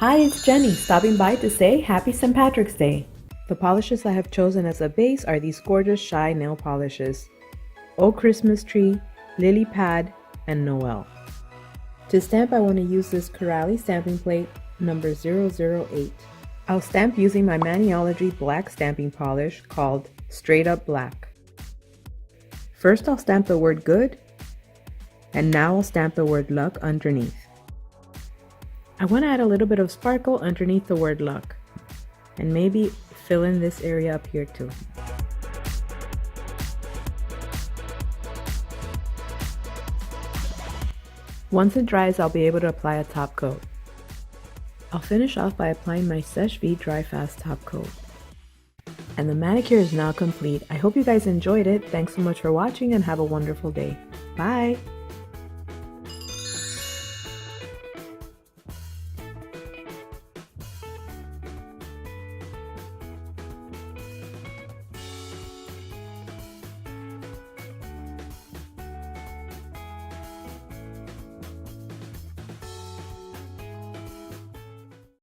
Hi, it's Jenny, stopping by to say Happy St. Patrick's Day. The polishes I have chosen as a base are these gorgeous Shy nail polishes: Oh Christmas Tree, Lilly Pad, and Noel. To stamp, I want to use this Corally stamping plate number 008. I'll stamp using my Maniology black stamping polish called Straight Up Black. First I'll stamp the word good, and now I'll stamp the word luck underneath. I want to add a little bit of sparkle underneath the word luck, and maybe fill in this area up here too. Once it dries, I'll be able to apply a top coat. I'll finish off by applying my Seche Vite Dry Fast top coat. And the manicure is now complete. I hope you guys enjoyed it. Thanks so much for watching and have a wonderful day. Bye!